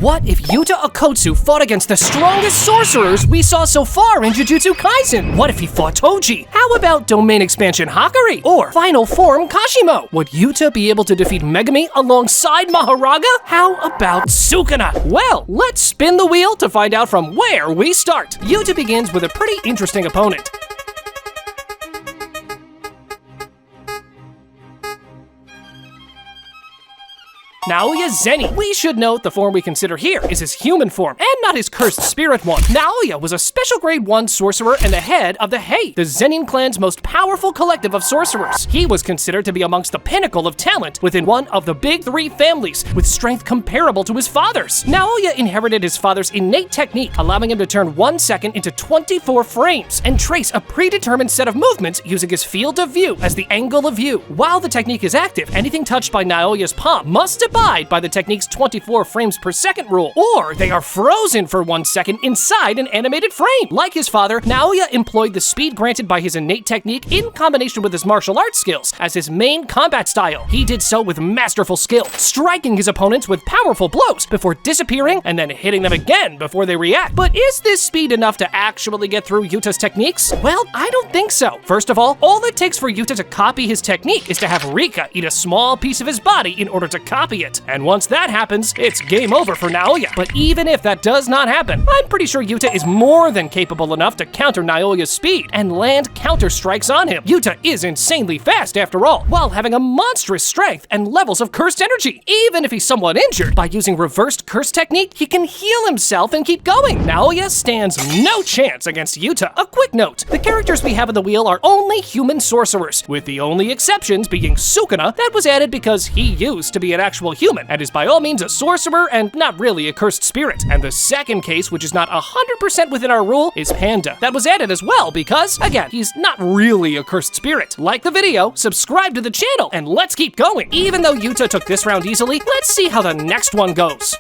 What if Yuta Okkotsu fought against the strongest sorcerers we saw so far in Jujutsu Kaisen? What if he fought Toji? How about Domain Expansion Hakari? Or Final Form Kashimo? Would Yuta be able to defeat Megumi alongside Mahoraga? How about Sukuna? Well, let's spin the wheel to find out from where we start. Yuta begins with a pretty interesting opponent. Naoya Zenin. We should note the form we consider here is his human form, and not his cursed spirit one. Naoya was a special grade 1 sorcerer and the head of the Hei, the Zenin clan's most powerful collective of sorcerers. He was considered to be amongst the pinnacle of talent within one of the big 3 families, with strength comparable to his father's. Naoya inherited his father's innate technique, allowing him to turn 1 second into 24 frames, and trace a predetermined set of movements using his field of view as the angle of view. While the technique is active, anything touched by Naoya's palm must abide by the technique's 24 frames per second rule, or they are frozen for 1 second inside an animated frame. Like his father, Naoya employed the speed granted by his innate technique in combination with his martial arts skills as his main combat style. He did so with masterful skill, striking his opponents with powerful blows before disappearing and then hitting them again before they react. But is this speed enough to actually get through Yuta's techniques? Well, I don't think so. First of all it takes for Yuta to copy his technique is to have Rika eat a small piece of his body in order to copy it. And once that happens, it's game over for Naoya. But even if that does not happen, I'm pretty sure Yuta is more than capable enough to counter Naoya's speed and land counter strikes on him. Yuta is insanely fast after all, while having a monstrous strength and levels of cursed energy. Even if he's somewhat injured, by using reversed curse technique, he can heal himself and keep going. Naoya stands no chance against Yuta. A quick note, the characters we have in the wheel are only human sorcerers, with the only exceptions being Sukuna, that was added because he used to be an actual human, and is by all means a sorcerer and not really a cursed spirit. And the second case, which is not 100% within our rule, is Panda. That was added as well because, again, he's not really a cursed spirit. Like the video, subscribe to the channel, and let's keep going. Even though Yuta took this round easily, let's see how the next one goes.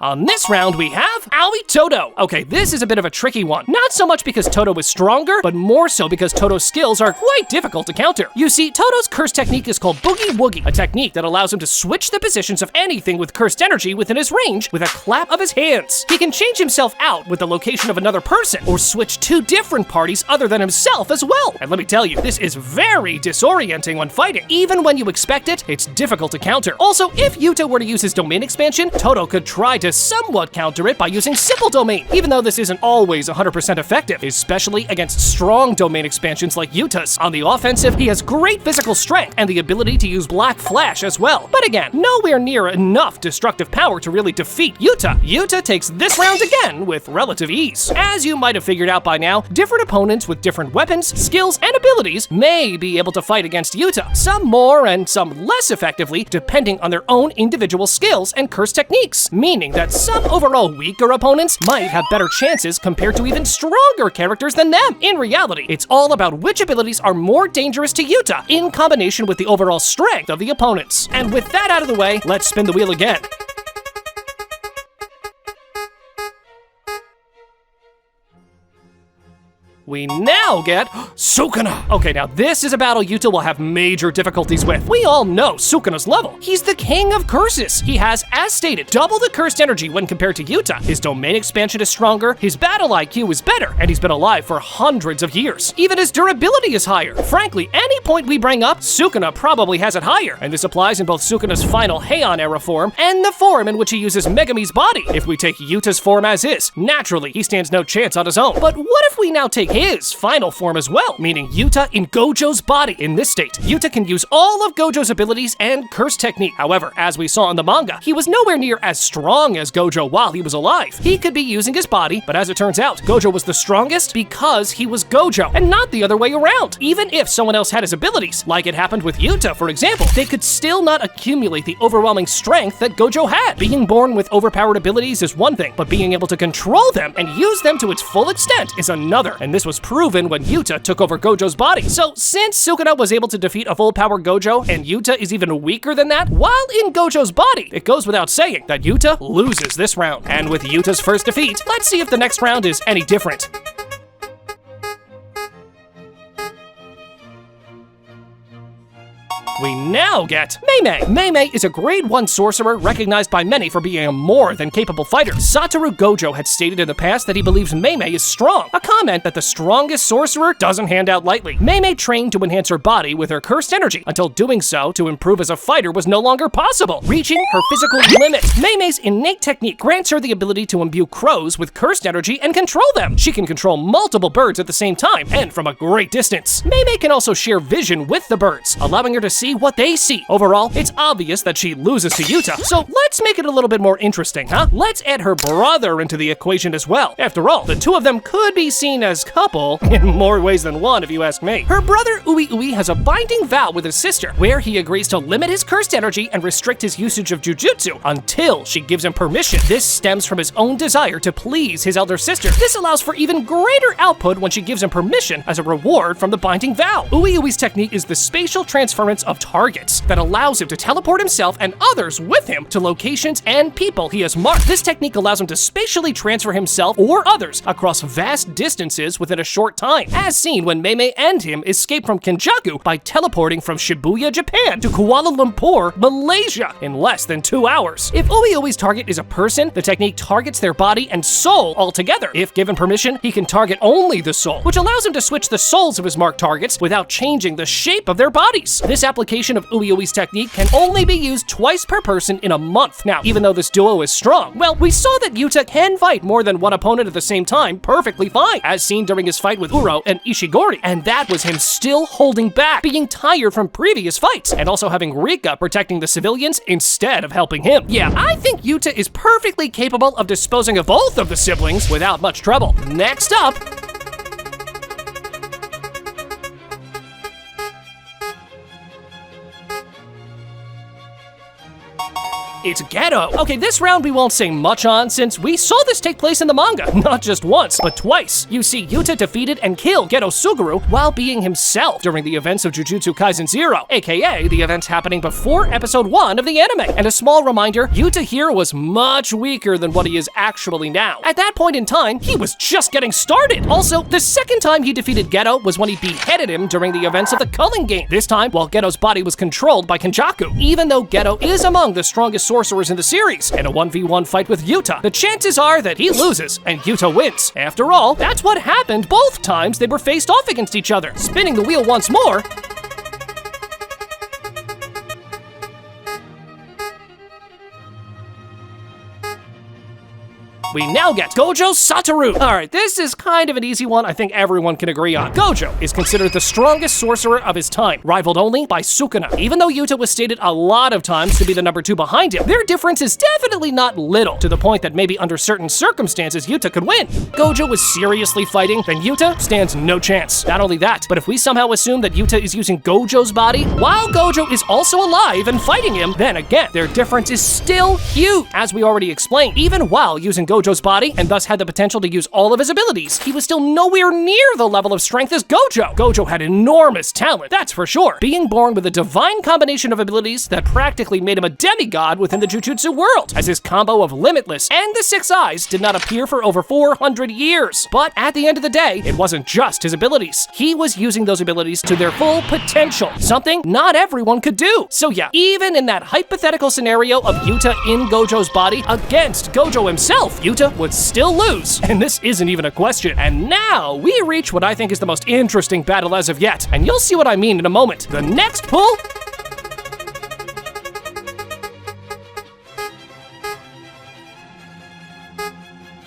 On this round, we have Aoi Todo. Okay, this is a bit of a tricky one. Not so much because Todo is stronger, but more so because Todo's skills are quite difficult to counter. You see, Todo's curse technique is called Boogie Woogie, a technique that allows him to switch the positions of anything with cursed energy within his range with a clap of his hands. He can change himself out with the location of another person, or switch 2 different parties other than himself as well. And let me tell you, this is very disorienting when fighting. Even when you expect it, it's difficult to counter. Also, if Yuta were to use his domain expansion, Todo could try to somewhat counter it by using simple domain, even though this isn't always 100% effective, especially against strong domain expansions like Yuta's. On the offensive, he has great physical strength and the ability to use Black Flash as well. But again, nowhere near enough destructive power to really defeat Yuta. Yuta takes this round again with relative ease. As you might have figured out by now, different opponents with different weapons, skills, and abilities may be able to fight against Yuta, some more and some less effectively, depending on their own individual skills and curse techniques, meaning that some overall weaker opponents might have better chances compared to even stronger characters than them. In reality, it's all about which abilities are more dangerous to Yuta in combination with the overall strength of the opponents. And with that out of the way, let's spin the wheel again. We now get Sukuna. Okay, now this is a battle Yuta will have major difficulties with. We all know Sukuna's level. He's the king of curses. He has, as stated, double the cursed energy when compared to Yuta. His domain expansion is stronger, his battle IQ is better, and he's been alive for hundreds of years. Even his durability is higher. Frankly, any point we bring up, Sukuna probably has it higher, and this applies in both Sukuna's final Heian era form and the form in which he uses Megumi's body. If we take Yuta's form as is, naturally, he stands no chance on his own. But what if we now take his final form as well, meaning Yuta in Gojo's body? In this state, Yuta can use all of Gojo's abilities and curse technique. However, as we saw in the manga, he was nowhere near as strong as Gojo while he was alive. He could be using his body, but as it turns out, Gojo was the strongest because he was Gojo, and not the other way around. Even if someone else had his abilities, like it happened with Yuta, for example, they could still not accumulate the overwhelming strength that Gojo had. Being born with overpowered abilities is one thing, but being able to control them and use them to its full extent is another, and this was proven when Yuta took over Gojo's body. So since Sukuna was able to defeat a full-power Gojo, and Yuta is even weaker than that, while in Gojo's body, it goes without saying that Yuta loses this round. And with Yuta's first defeat, let's see if the next round is any different. We now get Meimei. Meimei is a grade 1 sorcerer recognized by many for being a more than capable fighter. Satoru Gojo had stated in the past that he believes Meimei is strong, a comment that the strongest sorcerer doesn't hand out lightly. Meimei trained to enhance her body with her cursed energy, until doing so to improve as a fighter was no longer possible, reaching her physical limit. Meimei's innate technique grants her the ability to imbue crows with cursed energy and control them. She can control multiple birds at the same time, and from a great distance. Meimei can also share vision with the birds, allowing her to see what they see. Overall, it's obvious that she loses to Yuta, so let's make it a little bit more interesting, huh? Let's add her brother into the equation as well. After all, the two of them could be seen as couple in more ways than one, if you ask me. Her brother Ui has a binding vow with his sister, where he agrees to limit his cursed energy and restrict his usage of Jujutsu until she gives him permission. This stems from his own desire to please his elder sister. This allows for even greater output when she gives him permission as a reward from the binding vow. Ui's technique is the spatial transference of targets that allows him to teleport himself and others with him to locations and people he has marked. This technique allows him to spatially transfer himself or others across vast distances within a short time, as seen when Meimei and him escape from Kenjaku by teleporting from Shibuya, Japan to Kuala Lumpur, Malaysia in less than 2 hours. If Ui's target is a person, the technique targets their body and soul altogether. If given permission, he can target only the soul, which allows him to switch the souls of his marked targets without changing the shape of their bodies. This application of Ui's technique can only be used twice per person in a month. Now, even though this duo is strong, well, we saw that Yuta can fight more than one opponent at the same time perfectly fine, as seen during his fight with Uro and Ishigori, and that was him still holding back, being tired from previous fights, and also having Rika protecting the civilians instead of helping him. Yeah, I think Yuta is perfectly capable of disposing of both of the siblings without much trouble. Next up, it's Geto. Okay, this round we won't say much on since we saw this take place in the manga, not just once, but twice. You see Yuta defeated and killed Geto Suguru while being himself during the events of Jujutsu Kaisen 0, aka the events happening before episode 1 of the anime. And a small reminder, Yuta here was much weaker than what he is actually now. At that point in time, he was just getting started. Also, the second time he defeated Geto was when he beheaded him during the events of the Culling Game, this time while Geto's body was controlled by Kenjaku. Even though Geto is among the strongest sorcerers in the series, in a 1v1 fight with Yuta, the chances are that he loses and Yuta wins. After all, that's what happened both times they were faced off against each other. Spinning the wheel once more, we now get Gojo Satoru. Alright, this is kind of an easy one I think everyone can agree on. Gojo is considered the strongest sorcerer of his time, rivaled only by Sukuna. Even though Yuta was stated a lot of times to be the number 2 behind him, their difference is definitely not little, to the point that maybe under certain circumstances Yuta could win. Gojo was seriously fighting, then Yuta stands no chance. Not only that, but if we somehow assume that Yuta is using Gojo's body while Gojo is also alive and fighting him, then again, their difference is still huge. As we already explained, even while using Gojo's body and thus had the potential to use all of his abilities, he was still nowhere near the level of strength as Gojo. Gojo had enormous talent, that's for sure, being born with a divine combination of abilities that practically made him a demigod within the Jujutsu world, as his combo of Limitless and the 6 Eyes did not appear for over 400 years. But at the end of the day, it wasn't just his abilities. He was using those abilities to their full potential, something not everyone could do. So yeah, even in that hypothetical scenario of Yuta in Gojo's body against Gojo himself, Yuta would still lose, and this isn't even a question. And now we reach what I think is the most interesting battle as of yet, and you'll see what I mean in a moment. The next pull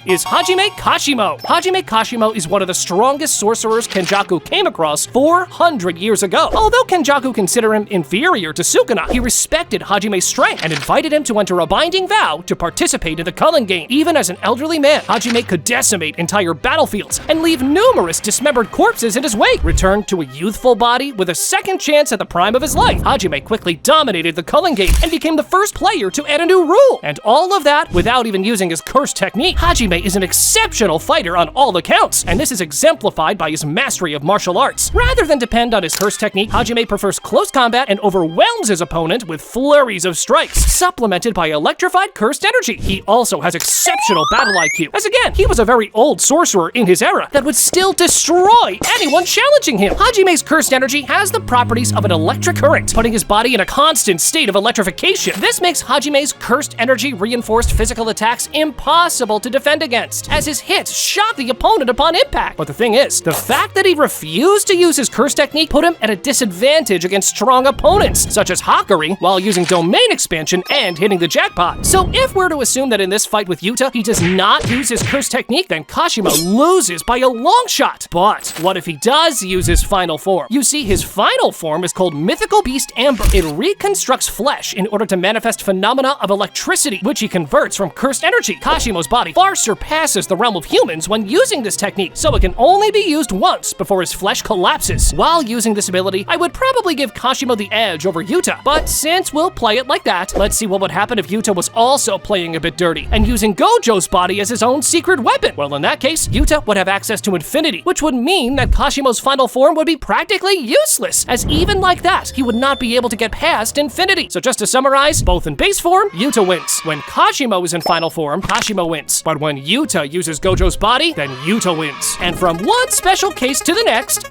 is Hajime Kashimo. Hajime Kashimo is one of the strongest sorcerers Kenjaku came across 400 years ago. Although Kenjaku considered him inferior to Sukuna, he respected Hajime's strength and invited him to enter a binding vow to participate in the Culling Game. Even as an elderly man, Hajime could decimate entire battlefields and leave numerous dismembered corpses in his wake. Returned to a youthful body with a second chance at the prime of his life, Hajime quickly dominated the Culling Game and became the first player to add a new rule. And all of that without even using his cursed technique. Hajime Hajime is an exceptional fighter on all accounts, and this is exemplified by his mastery of martial arts. Rather than depend on his curse technique, Hajime prefers close combat and overwhelms his opponent with flurries of strikes, supplemented by electrified cursed energy. He also has exceptional battle IQ, as again, he was a very old sorcerer in his era that would still destroy anyone challenging him. Hajime's cursed energy has the properties of an electric current, putting his body in a constant state of electrification. This makes Hajime's cursed energy reinforced physical attacks impossible to defend against, as his hits shock the opponent upon impact. But the thing is, the fact that he refused to use his curse technique put him at a disadvantage against strong opponents, such as Hakari, while using domain expansion and hitting the jackpot. So if we're to assume that in this fight with Yuta, he does not use his curse technique, then Kashimo loses by a long shot. But what if he does use his final form? You see, his final form is called Mythical Beast Amber. It reconstructs flesh in order to manifest phenomena of electricity, which he converts from cursed energy. Kashimo's body far surpasses the realm of humans when using this technique, so it can only be used once before his flesh collapses. While using this ability, I would probably give Kashimo the edge over Yuta, but since we'll play it like that, let's see what would happen if Yuta was also playing a bit dirty and using Gojo's body as his own secret weapon. Well, in that case, Yuta would have access to infinity, which would mean that Kashimo's final form would be practically useless, as even like that, he would not be able to get past infinity. So just to summarize, both in base form, Yuta wins. When Kashimo is in final form, Kashimo wins. But when Yuta uses Gojo's body, then Yuta wins. And from one special case to the next,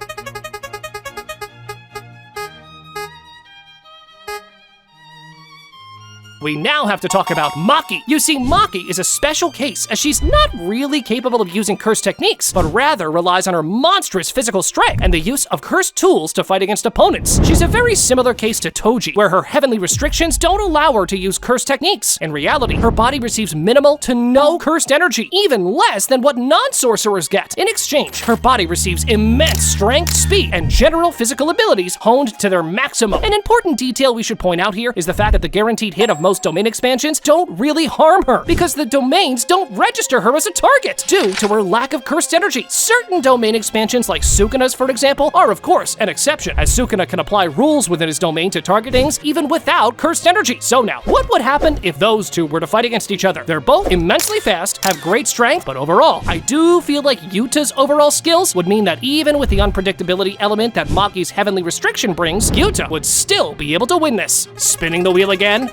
we now have to talk about Maki. You see, Maki is a special case, as she's not really capable of using cursed techniques, but rather relies on her monstrous physical strength and the use of cursed tools to fight against opponents. She's a very similar case to Toji, where her heavenly restrictions don't allow her to use cursed techniques. In reality, her body receives minimal to no cursed energy, even less than what non-sorcerers get. In exchange, her body receives immense strength, speed, and general physical abilities honed to their maximum. An important detail we should point out here is the fact that the guaranteed hit of most domain expansions don't really harm her, because the domains don't register her as a target due to her lack of cursed energy. Certain domain expansions, like Sukuna's for example, are of course an exception, as Sukuna can apply rules within his domain to target things even without cursed energy. So now, what would happen if those two were to fight against each other? They're both immensely fast, have great strength, but overall, I do feel like Yuta's overall skills would mean that even with the unpredictability element that Maki's heavenly restriction brings, Yuta would still be able to win this. Spinning the wheel again.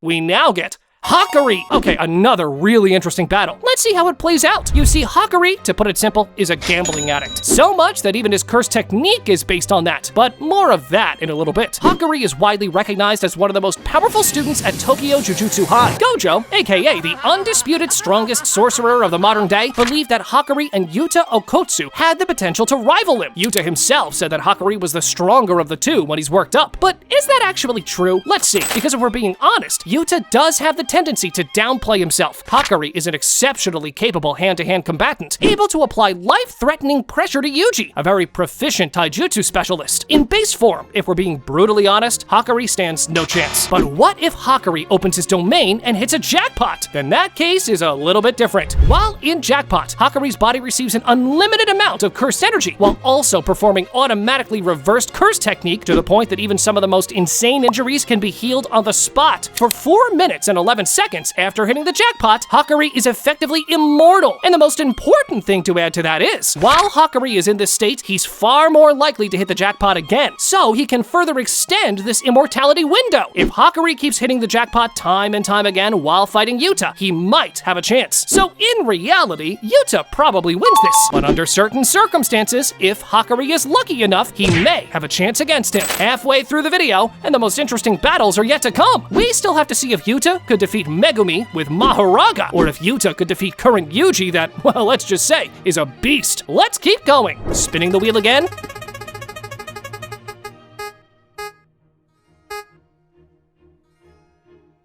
We now get Hakari! Okay, another really interesting battle. Let's see how it plays out. You see, Hakari, to put it simple, is a gambling addict. So much that even his curse technique is based on that, but more of that in a little bit. Hakari is widely recognized as one of the most powerful students at Tokyo Jujutsu High. Gojo, aka the undisputed strongest sorcerer of the modern day, believed that Hakari and Yuta Okkotsu had the potential to rival him. Yuta himself said that Hakari was the stronger of the two when he's worked up. But is that actually true? Let's see, because if we're being honest, Yuta does have the tendency to downplay himself. Hakari is an exceptionally capable hand-to-hand combatant, able to apply life-threatening pressure to Yuji, a very proficient taijutsu specialist. In base form, if we're being brutally honest, Hakari stands no chance. But what if Hakari opens his domain and hits a jackpot? Then that case is a little bit different. While in jackpot, Hakari's body receives an unlimited amount of cursed energy, while also performing automatically reversed curse technique to the point that even some of the most insane injuries can be healed on the spot. For 4 minutes and 11 seconds after hitting the jackpot, Hakari is effectively immortal. And the most important thing to add to that is, while Hakari is in this state, he's far more likely to hit the jackpot again, so he can further extend this immortality window. If Hakari keeps hitting the jackpot time and time again while fighting Yuta, he might have a chance. So in reality, Yuta probably wins this, but under certain circumstances, if Hakari is lucky enough, he may have a chance against him. Halfway through the video, and the most interesting battles are yet to come. We still have to see if Yuta could defeat Megumi with Mahoraga, or if Yuta could defeat current Yuji that, well, let's just say, is a beast. Let's keep going. Spinning the wheel again.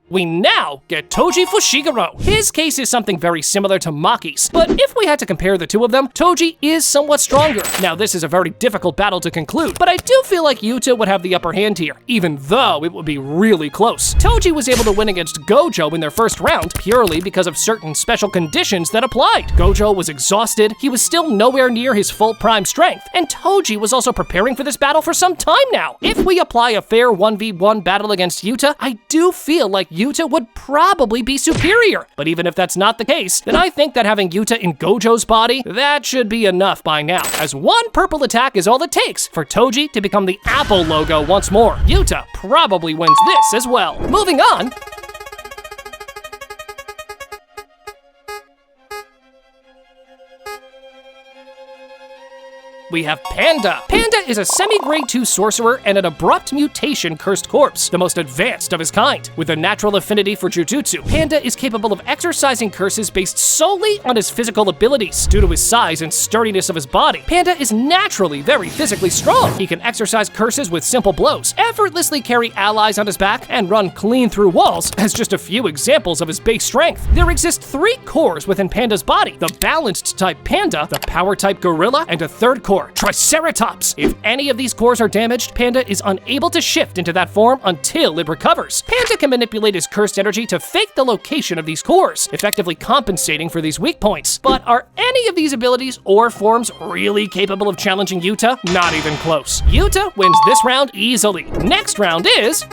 We now get Toji Fushiguro. His case is something very similar to Maki's, but if we had to compare the two of them, Toji is somewhat stronger. Now this is a very difficult battle to conclude, but I do feel like Yuta would have the upper hand here, even though it would be really close. Toji was able to win against Gojo in their first round purely because of certain special conditions that applied. Gojo was exhausted, he was still nowhere near his full prime strength, and Toji was also preparing for this battle for some time now. If we apply a fair 1v1 battle against Yuta, I do feel like Yuta would probably be superior. But even if that's not the case, then I think that having Yuta in Gojo's body, that should be enough by now, as one purple attack is all it takes for Toji to become the Apple logo once more. Yuta probably wins this as well. Moving on. We have Panda. Panda is a semi-grade 2 sorcerer and an abrupt mutation cursed corpse, the most advanced of his kind. With a natural affinity for Jujutsu, Panda is capable of exercising curses based solely on his physical abilities. Due to his size and sturdiness of his body, Panda is naturally very physically strong. He can exercise curses with simple blows, effortlessly carry allies on his back, and run clean through walls, as just a few examples of his base strength. There exist 3 cores within Panda's body: the balanced type Panda, the power type Gorilla, and a third core, Triceratops. If any of these cores are damaged, Panda is unable to shift into that form until it recovers. Panda can manipulate his cursed energy to fake the location of these cores, effectively compensating for these weak points. But are any of these abilities or forms really capable of challenging Yuta? Not even close. Yuta wins this round easily. Next round is...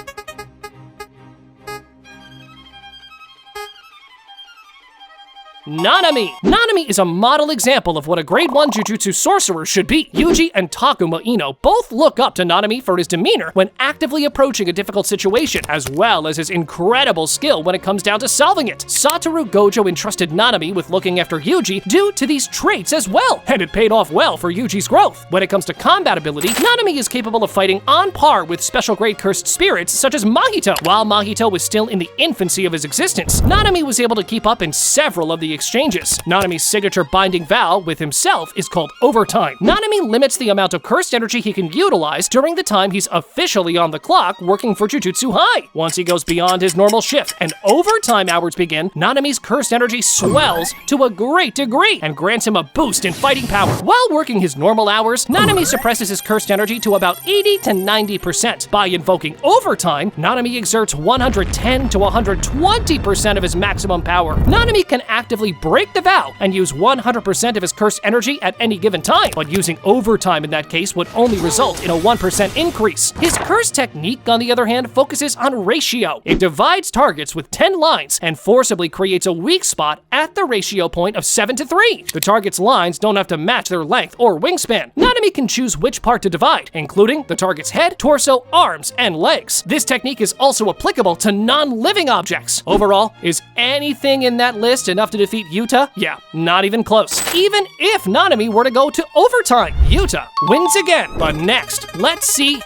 Nanami. Nanami is a model example of what a grade 1 Jujutsu sorcerer should be. Yuji and Takuma Ino both look up to Nanami for his demeanor when actively approaching a difficult situation, as well as his incredible skill when it comes down to solving it. Satoru Gojo entrusted Nanami with looking after Yuji due to these traits as well, and it paid off well for Yuji's growth. When it comes to combat ability, Nanami is capable of fighting on par with special grade cursed spirits such as Mahito. While Mahito was still in the infancy of his existence, Nanami was able to keep up in several of the exchanges. Nanami's signature binding vow with himself is called Overtime. Nanami limits the amount of cursed energy he can utilize during the time he's officially on the clock working for Jujutsu High. Once he goes beyond his normal shift and overtime hours begin, Nanami's cursed energy swells to a great degree and grants him a boost in fighting power. While working his normal hours, Nanami suppresses his cursed energy to about 80 to 90%. By invoking Overtime, Nanami exerts 110 to 120% of his maximum power. Nanami can actively break the vow and use 100% of his cursed energy at any given time, but using Overtime in that case would only result in a 1% increase. His curse technique, on the other hand, focuses on ratio. It divides targets with 10 lines and forcibly creates a weak spot at the ratio point of 7 to 3. The target's lines don't have to match their length or wingspan. Nanami can choose which part to divide, including the target's head, torso, arms, and legs. This technique is also applicable to non-living objects. Overall, is anything in that list enough to defeat Yuta? Yeah, not even close. Even if Nanami were to go to Overtime, Yuta wins again. But next, let's see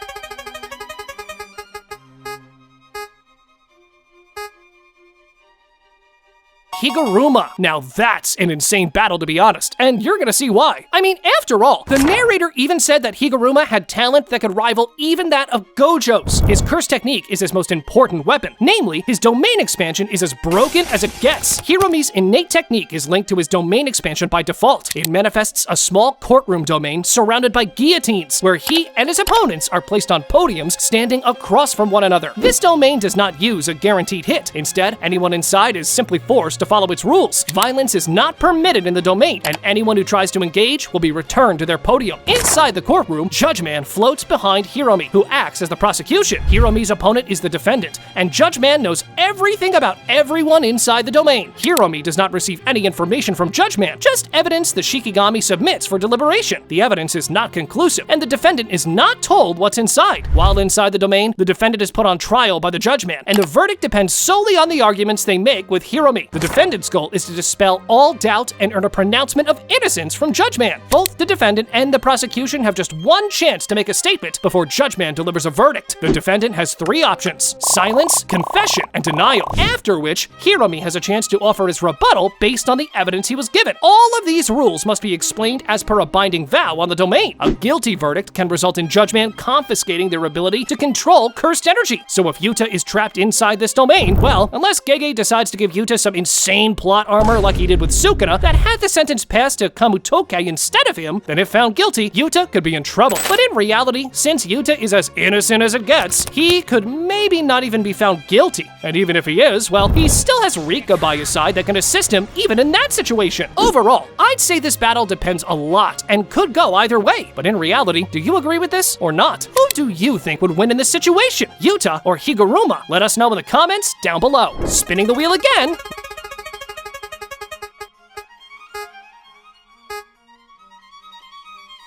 Higuruma. Now that's an insane battle, to be honest, and you're gonna see why. I mean, after all, the narrator even said that Higuruma had talent that could rival even that of Gojo's. His curse technique is his most important weapon, namely, his domain expansion is as broken as it gets. Hirumi's innate technique is linked to his domain expansion by default. It manifests a small courtroom domain surrounded by guillotines, where he and his opponents are placed on podiums standing across from one another. This domain does not use a guaranteed hit. Instead, anyone inside is simply forced to follow its rules. Violence is not permitted in the domain, and anyone who tries to engage will be returned to their podium. Inside the courtroom, Judge Man floats behind Hirumi, who acts as the prosecution. Hirumi's opponent is the defendant, and Judge Man knows everything about everyone inside the domain. Hirumi does not receive any information from Judge Man, just evidence the Shikigami submits for deliberation. The evidence is not conclusive, and the defendant is not told what's inside. While inside the domain, the defendant is put on trial by the Judge Man, and the verdict depends solely on the arguments they make with Hirumi. The defendant's goal is to dispel all doubt and earn a pronouncement of innocence from Judge Man. Both the defendant and the prosecution have just one chance to make a statement before Judge Man delivers a verdict. The defendant has three options: silence, confession, and denial, after which Hiromi has a chance to offer his rebuttal based on the evidence he was given. All of these rules must be explained as per a binding vow on the domain. A guilty verdict can result in Judge Man confiscating their ability to control cursed energy. So if Yuta is trapped inside this domain, well, unless Gege decides to give Yuta some insane plot armor like he did with Sukuna that had the sentence passed to Kamutoke instead of him, then if found guilty, Yuta could be in trouble. But in reality, since Yuta is as innocent as it gets, he could maybe not even be found guilty. And even if he is, well, he still has Rika by his side that can assist him even in that situation. Overall, I'd say this battle depends a lot and could go either way. But in reality, do you agree with this or not? Who do you think would win in this situation, Yuta or Higuruma? Let us know in the comments down below. Spinning the wheel again.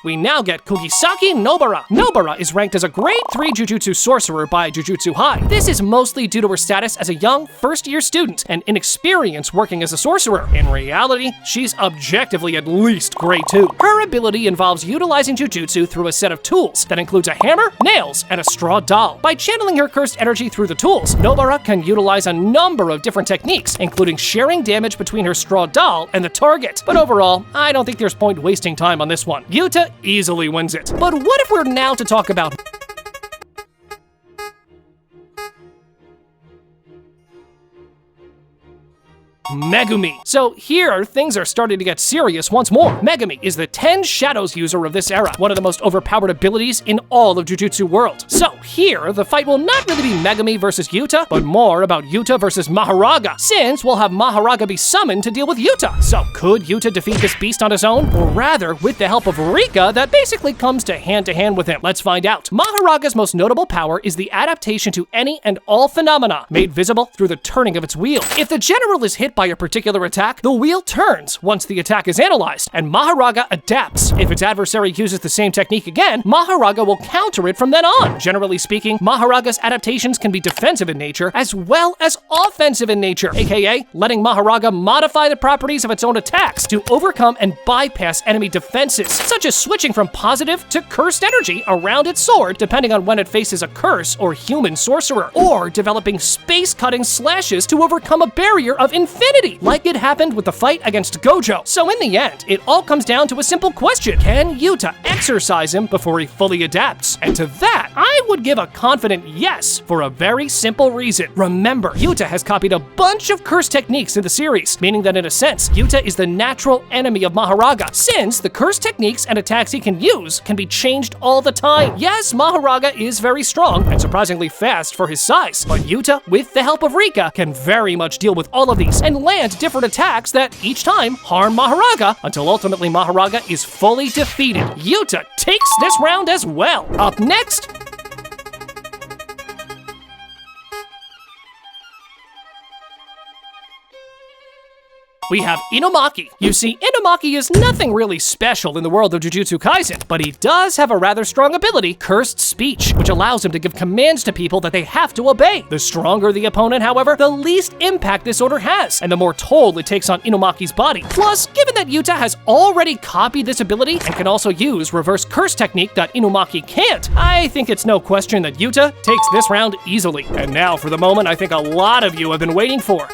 We now get Kugisaki Nobara. Nobara is ranked as a grade 3 Jujutsu sorcerer by Jujutsu High. This is mostly due to her status as a young first-year student and inexperience working as a sorcerer. In reality, she's objectively at least grade 2. Her ability involves utilizing Jujutsu through a set of tools that includes a hammer, nails, and a straw doll. By channeling her cursed energy through the tools, Nobara can utilize a number of different techniques, including sharing damage between her straw doll and the target. But overall, I don't think there's point wasting time on this one. Yuta easily wins it. But what if we're now to talk about Megumi? So here, things are starting to get serious once more. Megumi is the 10 Shadows user of this era, one of the most overpowered abilities in all of Jujutsu world. So here, the fight will not really be Megumi versus Yuta, but more about Yuta versus Mahoraga, since we'll have Mahoraga be summoned to deal with Yuta. So could Yuta defeat this beast on his own, or rather with the help of Rika that basically comes to hand with him? Let's find out. Mahoraga's most notable power is the adaptation to any and all phenomena, made visible through the turning of its wheel. If the general is hit by a particular attack, the wheel turns once the attack is analyzed, and Mahoraga adapts. If its adversary uses the same technique again, Mahoraga will counter it from then on. Generally speaking, Mahoraga's adaptations can be defensive in nature as well as offensive in nature, aka letting Mahoraga modify the properties of its own attacks to overcome and bypass enemy defenses, such as switching from positive to cursed energy around its sword depending on when it faces a curse or human sorcerer, or developing space-cutting slashes to overcome a barrier of infinity, like it happened with the fight against Gojo. So in the end, it all comes down to a simple question: can Yuta exercise him before he fully adapts? And to that, I would give a confident yes, for a very simple reason. Remember, Yuta has copied a bunch of curse techniques in the series, meaning that in a sense, Yuta is the natural enemy of Mahoraga, since the curse techniques and attacks he can use can be changed all the time. Yes, Mahoraga is very strong and surprisingly fast for his size, but Yuta, with the help of Rika, can very much deal with all of these and land different attacks that each time harm Mahoraga until ultimately Mahoraga is fully defeated. Yuta takes this round as well. Up next, we have Inumaki. You see, Inumaki is nothing really special in the world of Jujutsu Kaisen, but he does have a rather strong ability, Cursed Speech, which allows him to give commands to people that they have to obey. The stronger the opponent, however, the least impact this order has, and the more toll it takes on Inumaki's body. Plus, given that Yuta has already copied this ability and can also use reverse curse technique that Inumaki can't, I think it's no question that Yuta takes this round easily. And now for the moment I think a lot of you have been waiting for.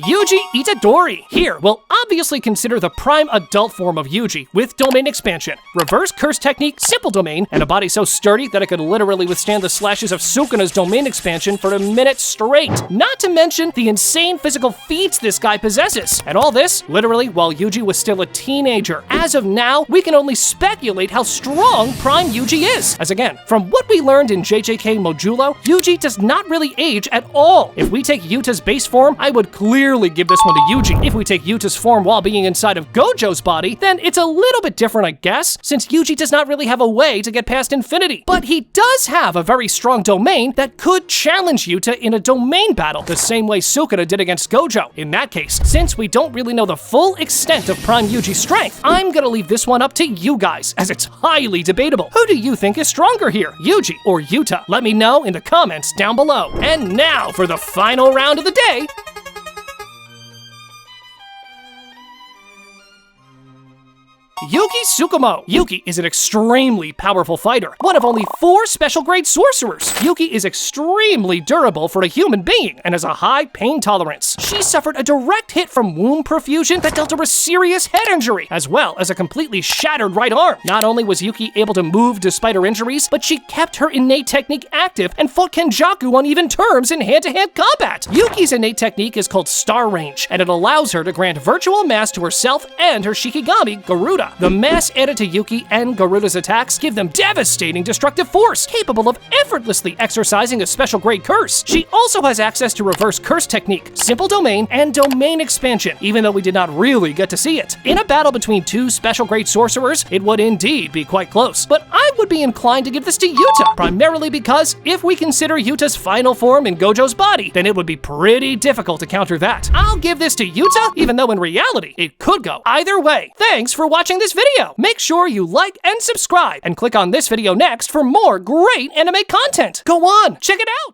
Yuji Itadori. Here, we'll obviously consider the prime adult form of Yuji with domain expansion, reverse curse technique, simple domain, and a body so sturdy that it could literally withstand the slashes of Sukuna's domain expansion for a minute straight. Not to mention the insane physical feats this guy possesses. And all this, literally, while Yuji was still a teenager. As of now, we can only speculate how strong prime Yuji is. As again, from what we learned in JJK Mojulo, Yuji does not really age at all. If we take Yuta's base form, I would clearly clearly give this one to Yuji. If we take Yuta's form while being inside of Gojo's body, then it's a little bit different, I guess, since Yuji does not really have a way to get past infinity. But he does have a very strong domain that could challenge Yuta in a domain battle, the same way Sukuna did against Gojo. In that case, since we don't really know the full extent of Prime Yuji's strength, I'm gonna leave this one up to you guys, as it's highly debatable. Who do you think is stronger here, Yuji or Yuta? Let me know in the comments down below. And now for the final round of the day. Yuki Tsukumo. Yuki is an extremely powerful fighter, one of only 4 special grade sorcerers. Yuki is extremely durable for a human being and has a high pain tolerance. She suffered a direct hit from wound perfusion that dealt her a serious head injury, as well as a completely shattered right arm. Not only was Yuki able to move despite her injuries, but she kept her innate technique active and fought Kenjaku on even terms in hand-to-hand combat. Yuki's innate technique is called Star Range, and it allows her to grant virtual mass to herself and her Shikigami, Garuda. The mass added to Yuki and Garuda's attacks give them devastating destructive force, capable of effortlessly exercising a special grade curse. She also has access to reverse curse technique, simple domain, and domain expansion, even though we did not really get to see it. In a battle between 2 special grade sorcerers, it would indeed be quite close, but I would be inclined to give this to Yuta, primarily because if we consider Yuta's final form in Gojo's body, then it would be pretty difficult to counter that. I'll give this to Yuta, even though in reality, it could go either way. Thanks for watching this video. Make sure you like and subscribe, and click on this video next for more great anime content. Go on, check it out!